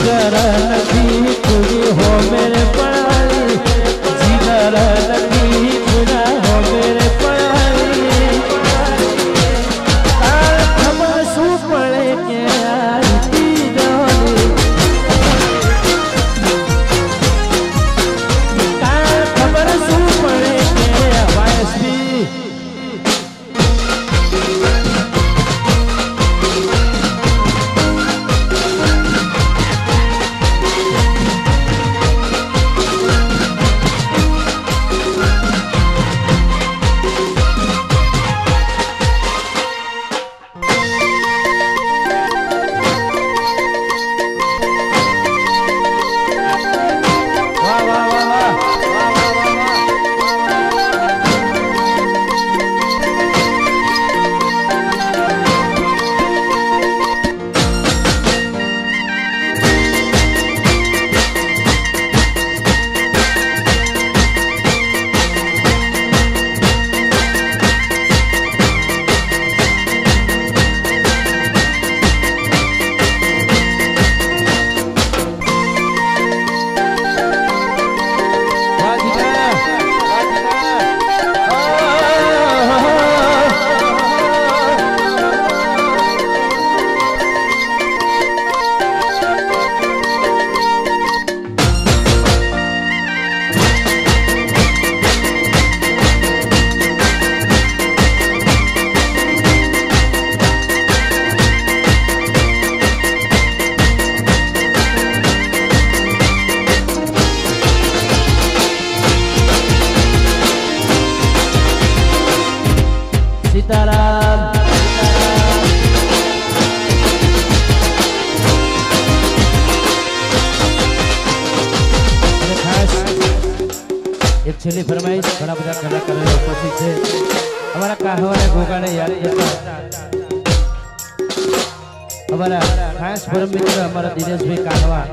જીગર નથી પૂરી હો મેરે પડાઈ જીગર નથી પૂરા હો મેરે પડાઈ તાર ખબર શું પડે કે સીતારામ ખાસ એક છેલ્લી ફરમાઈશ ઘણા બધા કલાકારો ઉપસ્થિત છે અમારા કાહવાના ગોગાને યાદ કરતા અમારા ખાસ પરમ મિત્ર અમારા દિનેશભાઈ કાહવા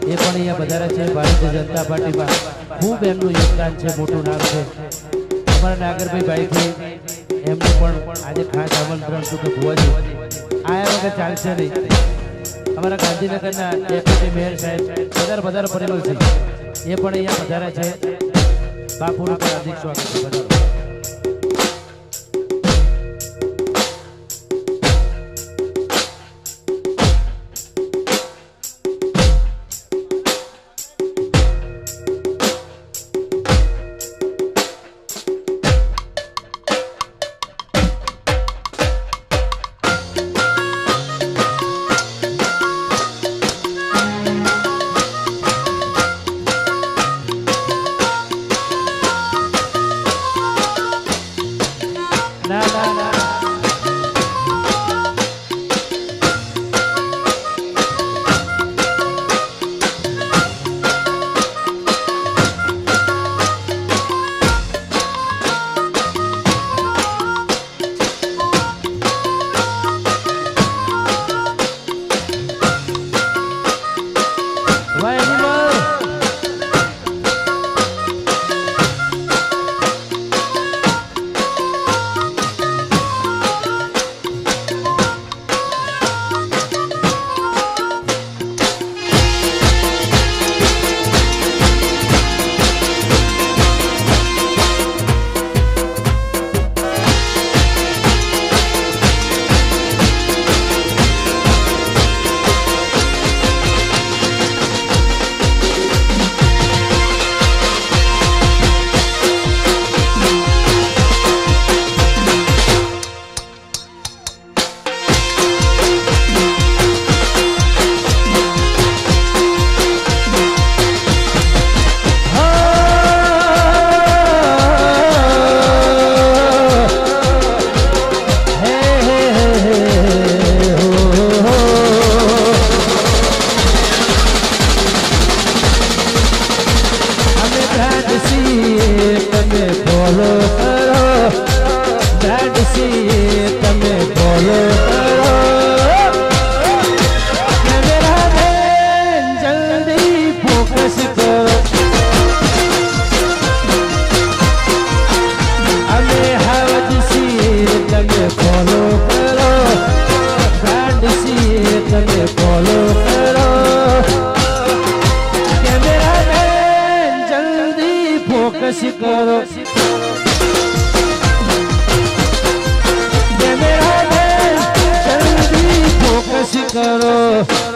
એ પણ અહીંયા વધારે છે ભારતીય જનતા પાર્ટીમાં ખૂબ એમનું યોગદાન છે મોટું નામ છે અમારા નાગરભાઈ ભાઈથી એમનું પણ આજે ખાસ આમંત્રણ હતું કે ભુવાજી આયા વગર ચાલશે નહીં અમારા ગાંધીનગરના ડેપ્યુટી મેયર સાહેબ વધારે પરિમલ છે એ પણ અહીંયા વધારે છે બાપુનું પણ હાર્દિક સ્વાગત છે બધા फोकस करो ये मेरा देश जल्दी फोकस करो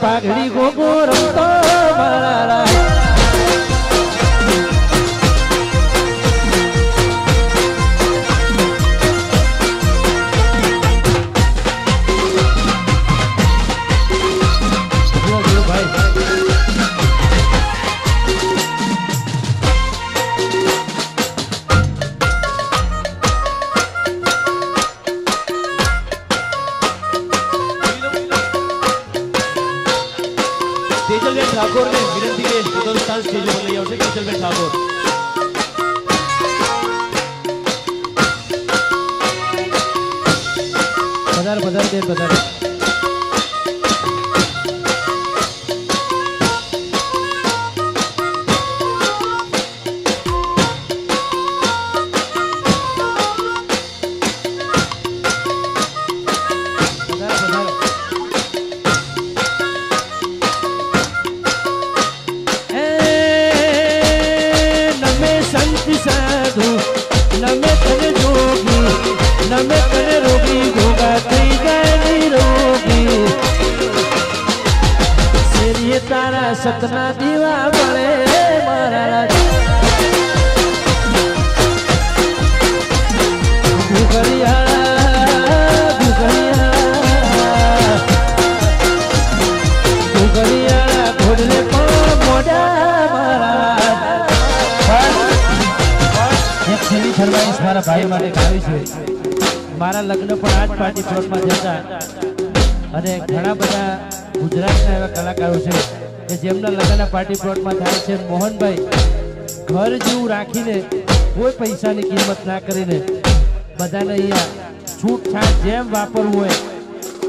પાઘડી ગોગો રમતો મારા तेजलबेन ठाकोर ने विनंती के प्रथम स्थान स्टेज पर લઈ આવશે તેજલબેન ઠાકોર પધાર પધાર દે પધાર साधु नमे तने जोगी नमे तने रोगी गोगा थई गए निरोगी सेरिये तारा सतना दीवा बळे मारा गुगरिया गुगरिया गुगरिया घोड़ले पण मोडा मारा છેલ્લી ફરમાઈશ મારા ભાઈ માટે ગાવી છે મારા લગ્ન પણ આજ પાર્ટી પ્લોટમાં જતા અને ઘણા બધા ગુજરાતના એવા કલાકારો છે કે જેમના લગ્ન પાર્ટી પ્લોટમાં થાય છે મોહનભાઈ ઘર જેવું રાખીને કોઈ પૈસાની કિંમત ના કરીને બધાને અહીંયા છૂટછાટ જેમ વાપરવું હોય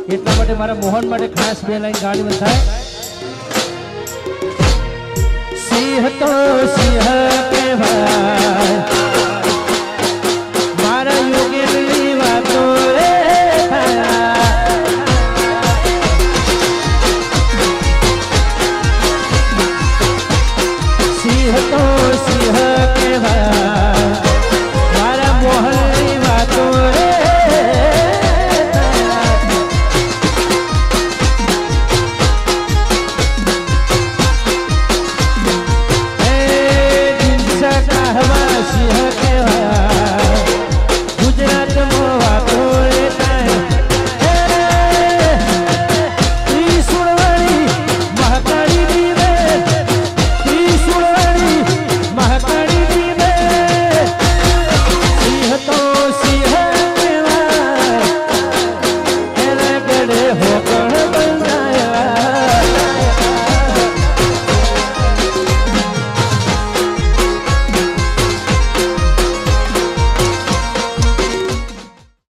એટલા માટે મારા મોહન માટે ખાસ બે લાઈન ગાડી થાય સિંહ તો સિંહ કહેવાય